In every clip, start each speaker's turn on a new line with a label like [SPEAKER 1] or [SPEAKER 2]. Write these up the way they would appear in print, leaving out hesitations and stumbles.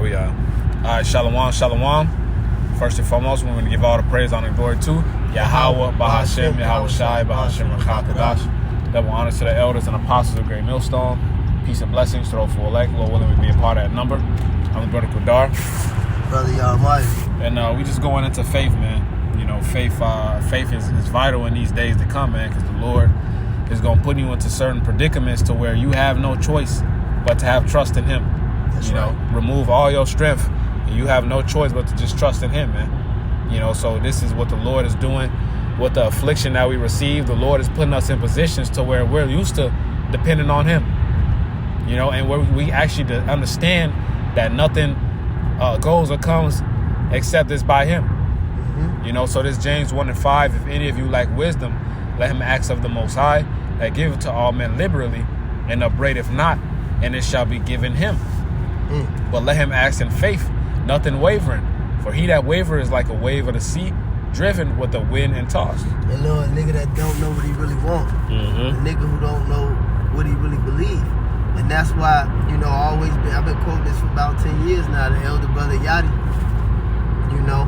[SPEAKER 1] we are. All right, shalom, shalom. First and foremost, we're going to give all the praise, honor, and glory to Yahweh, Bahashem, Yahweh Shai, Bahashem, Rakakadash. Double honor to the elders and apostles of Great Millstone. Peace and blessings to those who elect. Lord willing, we be a part of that number. I'm Brother Qadar.
[SPEAKER 2] Brother Almighty.
[SPEAKER 1] And we just going into faith, man. You know, faith is vital in these days to come, man, because the Lord is going to put you into certain predicaments to where you have no choice but to have trust in Him.
[SPEAKER 2] That's
[SPEAKER 1] you know,
[SPEAKER 2] right.
[SPEAKER 1] remove all your strength, and you have no choice but to just trust in Him, man. You know, so this is what the Lord is doing with the affliction that we receive. The Lord is putting us in positions to where we're used to depending on Him. You know, and where we actually understand that nothing goes or comes except it's by Him.
[SPEAKER 2] Mm-hmm.
[SPEAKER 1] You know, so this James 1:5, if any of you lack wisdom, let him ask of the Most High, that giveth to all men liberally, and upbraideth not, and it shall be given him. But let him ask in faith, nothing wavering. For he that waver is like a wave of the sea, driven with the wind and tossed.
[SPEAKER 2] And Lord, nigga that don't know what he really want. The nigga who don't know what he really believe. And that's why, you know, I've been quoting this for about 10 years now, the elder brother Yachty, you know,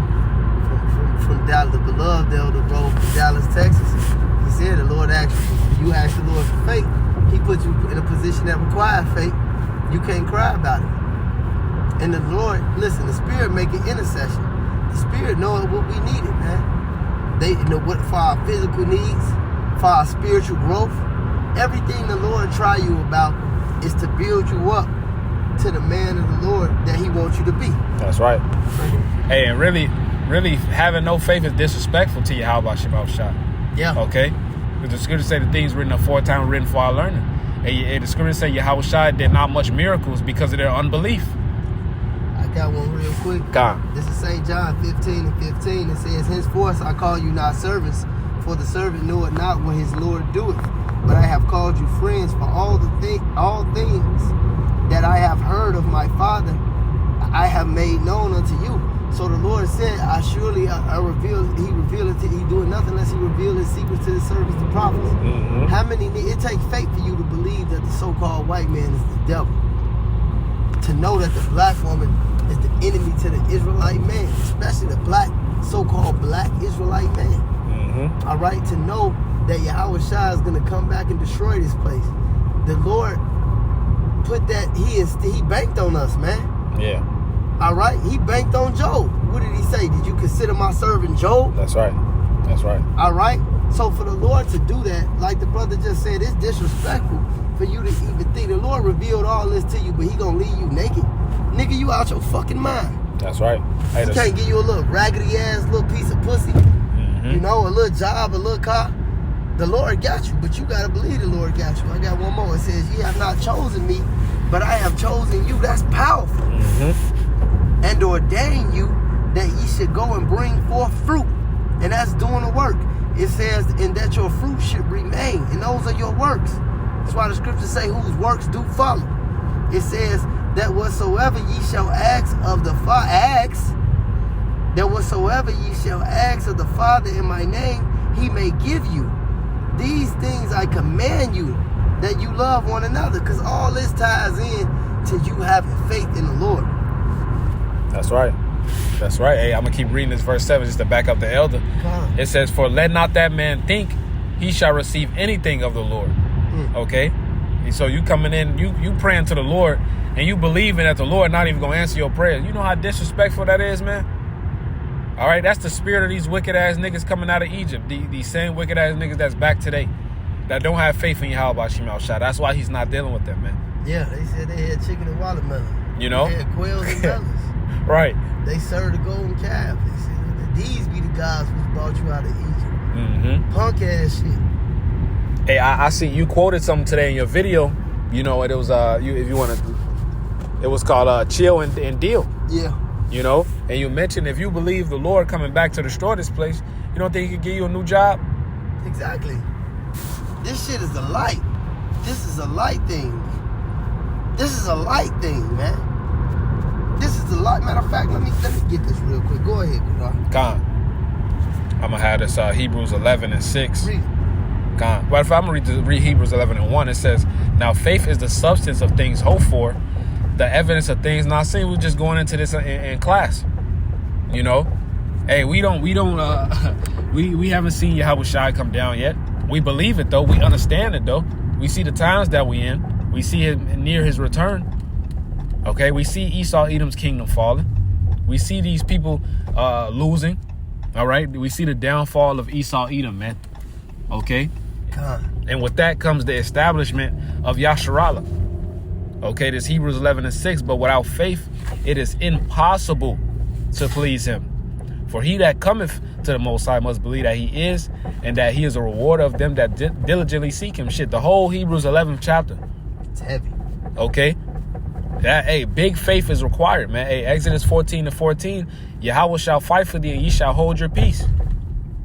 [SPEAKER 2] from Dallas, the beloved elder bro from Dallas, Texas. He said the Lord asked you ask the Lord for faith. He put you in a position that requires faith. You can't cry about it. And the Lord, listen, the Spirit make an intercession. The Spirit knowing what we needed, man. They know what for our physical needs, for our spiritual growth. Everything the Lord try you about is to build you up to the man of the Lord that He wants you to be.
[SPEAKER 1] That's right. Hey, and really having no faith is disrespectful to Yahweh Shabbat Shah.
[SPEAKER 2] Yeah.
[SPEAKER 1] Okay? Because the scripture say the things written aforetime written for our learning. And the scripture say Yahweh Shai did not much miracles because of their unbelief.
[SPEAKER 2] I got one real quick.
[SPEAKER 1] God.
[SPEAKER 2] This is St. John 15:15. It says, henceforth I call you not servants, for the servant knoweth not what his Lord doeth. But I have called you friends, for all things that I have heard of my Father, I have made known unto you. So the Lord said, He revealed it. He doing nothing unless He revealed His secrets to His servants, the prophets. It takes faith for you to believe that the so-called white man is the devil. To know that the black woman is the enemy to the Israelite man, especially the so-called black Israelite man. All right, to know that Yahweh Shai is going to come back and destroy this place. The Lord put that, He banked on us, man.
[SPEAKER 1] Yeah.
[SPEAKER 2] All right, He banked on Job. What did He say? Did you consider my servant Job?
[SPEAKER 1] That's right. That's right.
[SPEAKER 2] All right. So for the Lord to do that, like the brother just said, it's disrespectful for you to even think. The Lord revealed all this to you, but He gonna leave you naked. Nigga, you out your fucking mind.
[SPEAKER 1] That's right. Hey,
[SPEAKER 2] He can't give you a little raggedy ass little piece of pussy. You know, a little job, a little car. The Lord got you, but you gotta believe the Lord got you. I got one more. It says, ye have not chosen me, but I have chosen you. That's powerful. And ordain you that ye should go and bring forth fruit. And that's doing the work. It says, and that your fruit should remain. And those are your works. That's why the scriptures say, whose works do follow. It says, that whatsoever ye shall ask of the Father, that whatsoever ye shall ask of the Father in my name, He may give you. These things I command you, that you love one another. Because all this ties in to you having faith in the Lord.
[SPEAKER 1] That's right. That's right. Hey, I'm going to keep reading this verse 7 just to back up the elder. It says, for let not that man think he shall receive anything of the Lord. Okay? And so you coming in, you praying to the Lord, and you believing that the Lord not even going to answer your prayers. You know how disrespectful that is, man? All right? That's the spirit of these wicked-ass niggas coming out of Egypt. These same wicked-ass niggas that's back today that don't have faith in Yahweh Shemel Shah. That's why He's not dealing with them, man.
[SPEAKER 2] Yeah, they said they had chicken and watermelon.
[SPEAKER 1] You know?
[SPEAKER 2] They had quails and melons.
[SPEAKER 1] Right.
[SPEAKER 2] They served the golden calf. They said, these be the gods which brought you out of Egypt. Punk ass shit.
[SPEAKER 1] Hey, I see you quoted something today in your video. You know, it was if you want to, it was called Chill and Deal.
[SPEAKER 2] Yeah.
[SPEAKER 1] You know, and you mentioned if you believe the Lord coming back to destroy this place, you don't think He could give you a new job?
[SPEAKER 2] Exactly. This shit is a light. This is a light thing. This is a light thing, man. This is a light. Matter of fact, let me get this real quick. Go ahead, Qadar.
[SPEAKER 1] Khan. I'm gonna have this Hebrews 11:6.
[SPEAKER 2] Read it.
[SPEAKER 1] Khan. But if I'm gonna read Hebrews 11:1, it says, "Now faith is the substance of things hoped for, the evidence of things not seen. We're just going into this in class. You know, hey, we haven't seen Yahweh Shai come down yet. We believe it though. We understand it though. We see the times that we in. We see him near his return. Okay, we see Esau Edom's kingdom falling. We see these people losing. All right, we see the downfall of Esau Edom, man. Okay,
[SPEAKER 2] God.
[SPEAKER 1] And with that comes the establishment of Yasharallah. Okay, this Hebrews 11:6. But without faith, it is impossible to please him. For he that cometh to the Most High must believe that he is, and that he is a rewarder of them that diligently seek him. Shit, the whole Hebrews 11th chapter.
[SPEAKER 2] It's heavy.
[SPEAKER 1] Okay, big faith is required, man. Hey, Exodus 14:14. Yahweh shall fight for thee, and ye shall hold your peace.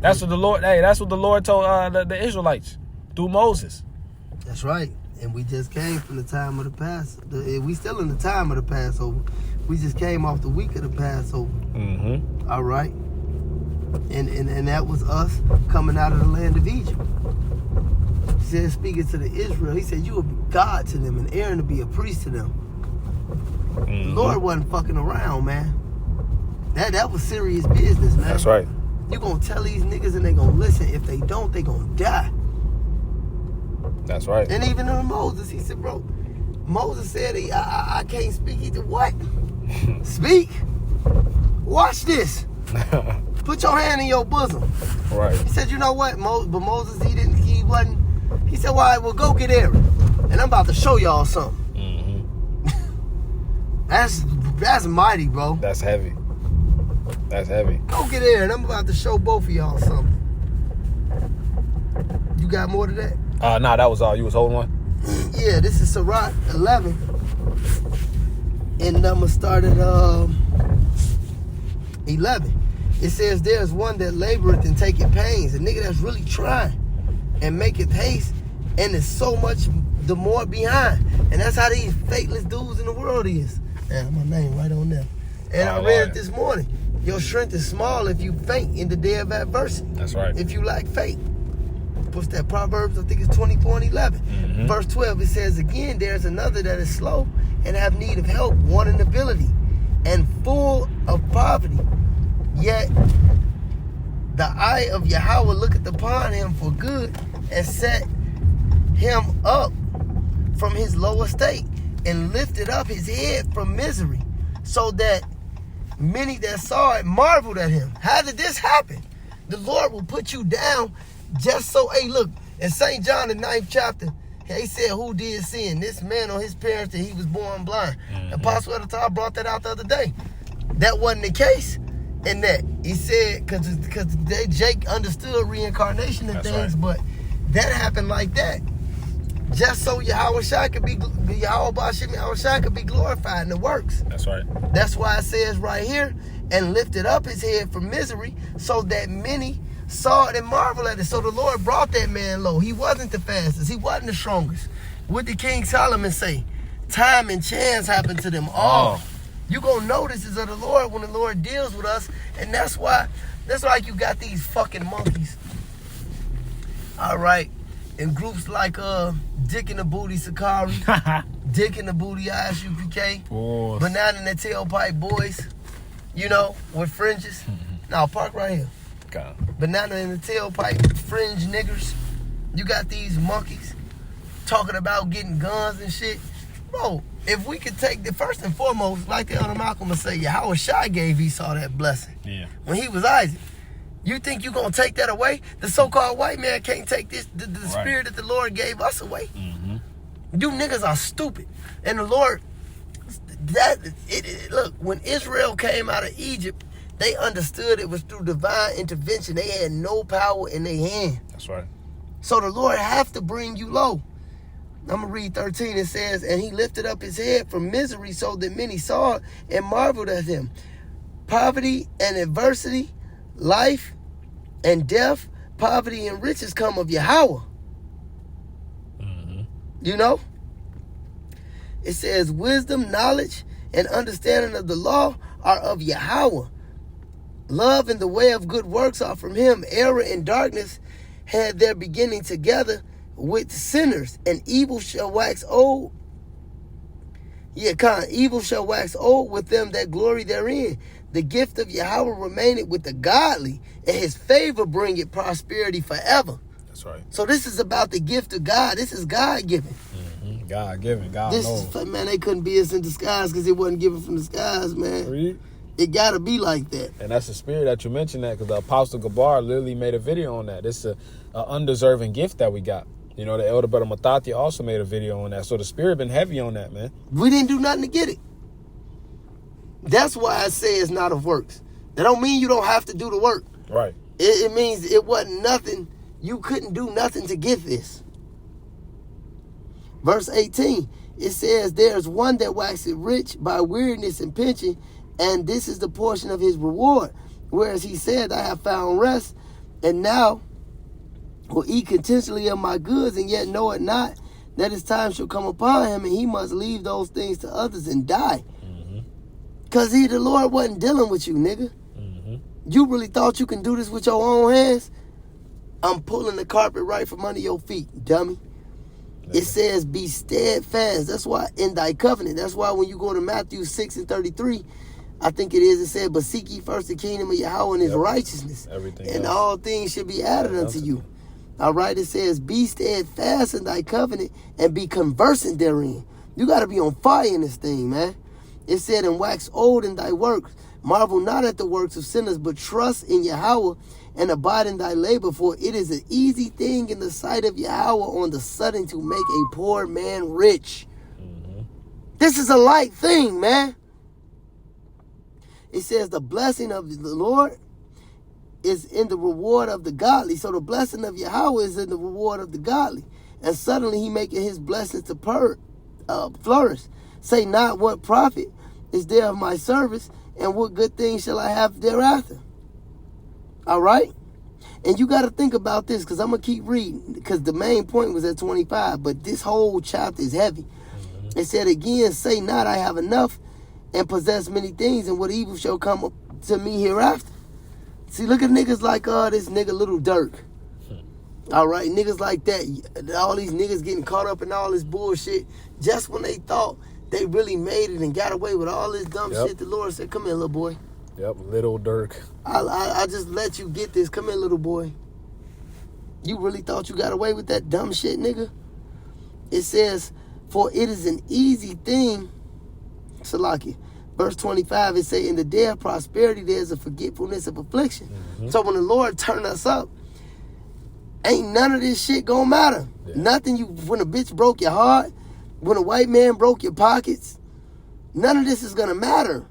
[SPEAKER 1] That's what the Lord. That's what the Lord told the Israelites through Moses.
[SPEAKER 2] That's right. And we just came from the time of the Passover. We still in the time of the Passover. We just came off the week of the Passover.
[SPEAKER 1] Mm-hmm.
[SPEAKER 2] All right. And that was us coming out of the land of Egypt. He said, speaking to the Israel, he said, you will be God to them, and Aaron to be a priest to them.
[SPEAKER 1] Mm-hmm.
[SPEAKER 2] The Lord wasn't fucking around, man. That was serious business, man.
[SPEAKER 1] That's right.
[SPEAKER 2] You gonna tell these niggas and they gonna listen. If they don't, they gonna die.
[SPEAKER 1] That's right.
[SPEAKER 2] And even in Moses, he said, bro, Moses said, I can't speak. He said, what? Speak. Watch this. Put your hand in your bosom.
[SPEAKER 1] Right.
[SPEAKER 2] He said, you know what? But Moses, he wasn't. He said, well, go get Aaron. And I'm about to show y'all something.
[SPEAKER 1] Mm-hmm.
[SPEAKER 2] That's mighty, bro.
[SPEAKER 1] That's heavy. That's heavy.
[SPEAKER 2] Go get Aaron. I'm about to show both of y'all something. You got more to that?
[SPEAKER 1] Nah, that was all. You was holding one?
[SPEAKER 2] Yeah, this is Sirach 11. And I'm going to start at 11. It says, there's one that laboreth and taketh pains. A nigga that's really trying and maketh haste, and is so much the more behind. And that's how these faithless dudes in the world is. Man, my name right on there. And I read it this morning. Your strength is small if you faint in the day of adversity.
[SPEAKER 1] That's right.
[SPEAKER 2] If you lack faith. What's that? Proverbs, I think it's 24:11.
[SPEAKER 1] Mm-hmm.
[SPEAKER 2] Verse 12, it says, again, there's another that is slow and have need of help, wanting ability, and full of poverty. Yet the eye of Yahweh looketh upon him for good, and set him up from his low estate, and lifted up his head from misery, so that many that saw it marveled at him. How did this happen? The Lord will put you down just so, hey, look, in St. John, the 9th chapter, he said, who did sin? This man or his parents that he was born blind. Mm-hmm. Apostle Edatar brought that out the other day. That wasn't the case in that. He said, because Jake understood reincarnation and things, right. But that happened like that. Just so Yahweh Shai could be glorified in the works.
[SPEAKER 1] That's right.
[SPEAKER 2] That's why it says right here, and lifted up his head from misery, so that many saw it and marveled at it. So the Lord brought that man low. He wasn't the fastest. He wasn't the strongest. What did King Solomon say? Time and chance happened to them all. Oh. You gonna know this is of the Lord when the Lord deals with us, and that's why you got these fucking monkeys. All right, in groups like Dick in the Booty Sakari, Dick in the Booty ISUPK, Banana in the Tailpipe Boys, you know, with fringes. Now park right here.
[SPEAKER 1] God.
[SPEAKER 2] Banana in the Tailpipe fringe niggers. You got these monkeys talking about getting guns and shit. Bro, if we could take the first and foremost, like the Elder Malcolm would say, Yahweh Shai gave Esau that blessing. Yeah. When he was Isaac. You think you gonna take that away? The so-called white man can't take this, the right. Spirit that the Lord gave us away. Mm-hmm. You niggas are stupid. And the Lord, look, when Israel came out of Egypt, they understood it was through divine intervention. They had no power in their hand.
[SPEAKER 1] That's right.
[SPEAKER 2] So the Lord have to bring you low. I'm going to read 13. It says, and he lifted up his head from misery, so that many saw it and marveled at him. Poverty and adversity, life and death, poverty and riches come of Yahweh. Mm-hmm. You know? It says, wisdom, knowledge, and understanding of the law are of Yahweh. Love and the way of good works are from him. Error and darkness had their beginning together with sinners, and evil shall wax old Yeah, evil shall wax old with them that glory therein. The gift of Yahweh remaineth with the godly, and his favor bringeth prosperity forever.
[SPEAKER 1] That's right.
[SPEAKER 2] So this is about the gift of God. This is God-given.
[SPEAKER 1] Mm-hmm. God-given. God knows.
[SPEAKER 2] Man, they couldn't be us in disguise because it wasn't given from the skies, man.
[SPEAKER 1] Read.
[SPEAKER 2] It got to be like that.
[SPEAKER 1] And that's the spirit that you mentioned that, because the Apostle Gabar literally made a video on that. It's a undeserving gift that we got. You know, the elder brother Matati also made a video on that. So the spirit been heavy on that, man.
[SPEAKER 2] We didn't do nothing to get it. That's why I say it's not of works. That don't mean you don't have to do the work.
[SPEAKER 1] Right.
[SPEAKER 2] It means it wasn't nothing. You couldn't do nothing to get this. Verse 18, it says, there's one that waxeth rich by weariness and pinching, and this is the portion of his reward. Whereas he said, I have found rest, and now will eat continually of my goods, and yet know it not, that his time shall come upon him, and he must leave those things to others and die. Because the Lord wasn't dealing with you, nigga. Mm-hmm. You really thought you can do this with your own hands? I'm pulling the carpet right from under your feet, dummy. Yeah. It says, be steadfast. That's why in thy covenant. That's why when you go to Matthew 6:33, I think it is, it said, but seek ye first the kingdom of Yahweh and his righteousness.
[SPEAKER 1] Everything
[SPEAKER 2] and
[SPEAKER 1] else.
[SPEAKER 2] All things should be added unto you. All right, it says, be steadfast in thy covenant and be conversant therein. You got to be on fire in this thing, man. It said, and wax old in thy works. Marvel not at the works of sinners, but trust in Yahweh and abide in thy labor. For it is an easy thing in the sight of Yahweh on the sudden to make a poor man rich. Mm-hmm. This is a light thing, man. It says the blessing of the Lord is in the reward of the godly. So the blessing of Yahweh is in the reward of the godly. And suddenly he making his blessings to flourish. Say not what profit is there of my service, and what good things shall I have thereafter. All right? And you got to think about this, because I'm going to keep reading, because the main point was at 25, but this whole chapter is heavy. Mm-hmm. It said again, say not I have enough and possess many things, and what evil shall come up to me hereafter. See, look at niggas like this nigga Little Dirk. All right, niggas like that. All these niggas getting caught up in all this bullshit just when they thought they really made it and got away with all this dumb shit. The Lord said, come here, little boy.
[SPEAKER 1] Yep, Little Dirk.
[SPEAKER 2] I just let you get this. Come here, little boy. You really thought you got away with that dumb shit, nigga? It says, for it is an easy thing, Salaki. Verse 25, it say, in the day of prosperity, there's a forgetfulness of affliction. Mm-hmm. So when the Lord turn us up, ain't none of this shit gonna matter. Yeah. Nothing. When a bitch broke your heart, when a white man broke your pockets, none of this is gonna matter.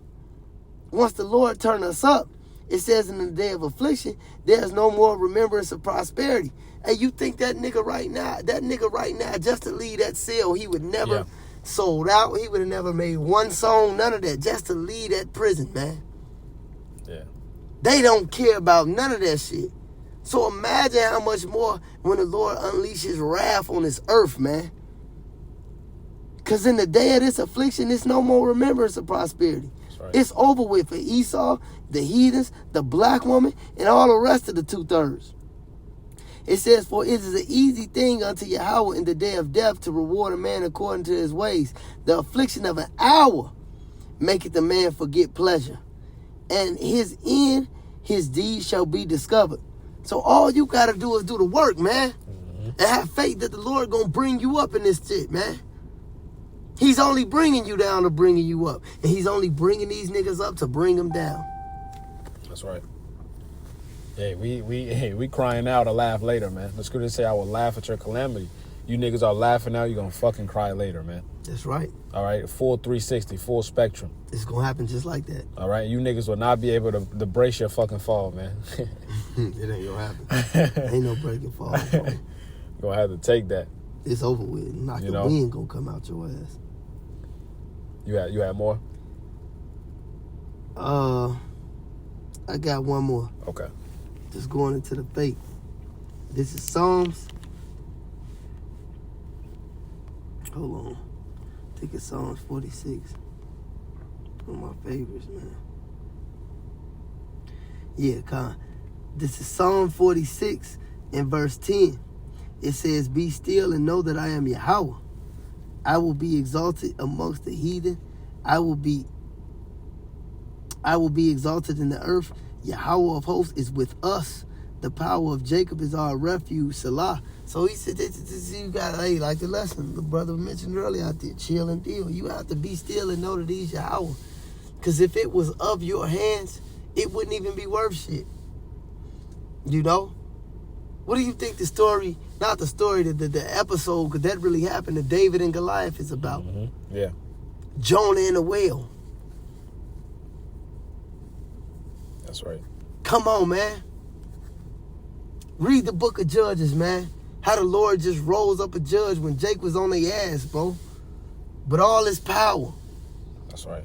[SPEAKER 2] Once the Lord turn us up, it says in the day of affliction, there's no more remembrance of prosperity. Hey, you think that nigga right now, just to leave that cell, he would never sold out. He would have never made one song, none of that, just to leave that prison, man. Yeah. They don't care about none of that shit. So imagine how much more when the Lord unleashes wrath on this earth, man. Because in the day of this affliction, there's no more remembrance of prosperity. Right. It's over with for Esau, the heathens, the black woman, and all the rest of the 2/3. It says, for it is an easy thing unto Yahweh in the day of death to reward a man according to his ways. The affliction of an hour maketh the man forget pleasure. And his end, his deed shall be discovered. So all you got to do is do the work, man. Mm-hmm. And have faith that the Lord going to bring you up in this shit, man. He's only bringing you down to bringing you up. And he's only bringing these niggas up to bring them down.
[SPEAKER 1] That's right. Hey, we crying out a laugh later, man. The scripture say I will laugh at your calamity. You niggas are laughing now, you're going to fucking cry later, man.
[SPEAKER 2] That's right.
[SPEAKER 1] All right, full 360, full spectrum.
[SPEAKER 2] It's going to happen just like that.
[SPEAKER 1] All right, you niggas will not be able to brace your fucking fall, man.
[SPEAKER 2] It ain't going to happen. Ain't no breaking fall. You're
[SPEAKER 1] going to have to take that.
[SPEAKER 2] It's over with. Not the wind going to come out your ass.
[SPEAKER 1] You had more?
[SPEAKER 2] I got one more.
[SPEAKER 1] Okay.
[SPEAKER 2] Just going into the faith. This is Psalms. Hold on. I think it's Psalms 46. One of my favorites, man. Yeah, this is Psalm 46 and verse 10. It says, be still and know that I am Yahweh. I will be exalted amongst the heathen. I will be exalted in the earth. Yahweh of hosts is with us. The power of Jacob is our refuge. Salah. So he said, you got, hey, like the lesson the brother mentioned earlier out there, chill and deal. You have to be still and know that he's Yahweh. Because if it was of your hands, it wouldn't even be worth shit. You know? What do you think the story, not the story, the episode, because that really happened, to David and Goliath is about?
[SPEAKER 1] Mm-hmm. Yeah.
[SPEAKER 2] Jonah in the whale.
[SPEAKER 1] That's right.
[SPEAKER 2] Come on, man. Read the book of Judges, man. How the Lord just rose up a judge when Jake was on their ass, bro. But all his power.
[SPEAKER 1] That's right.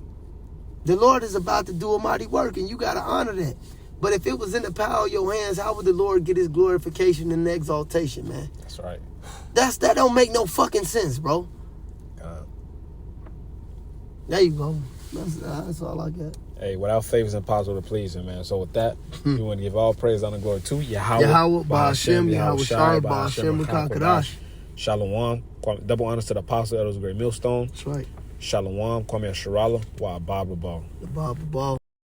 [SPEAKER 2] The Lord is about to do a mighty work, and you got to honor that. But if it was in the power of your hands, how would the Lord get his glorification and exaltation, man?
[SPEAKER 1] That's right.
[SPEAKER 2] That don't make no fucking sense, bro. There you go. That's all I got.
[SPEAKER 1] Hey, without faith it's impossible to please him, man. So with that, we want to give all praise, honor, and glory to Yahweh,
[SPEAKER 2] Ba'ashem, Yahweh Shai, Ba'ashem, Kadash.
[SPEAKER 1] Shalom. Double honors to the apostle, elders, great millstone.
[SPEAKER 2] That's right.
[SPEAKER 1] Shalom. Kwame Sharala. Wa Baba Ball.
[SPEAKER 2] The Baba Ball.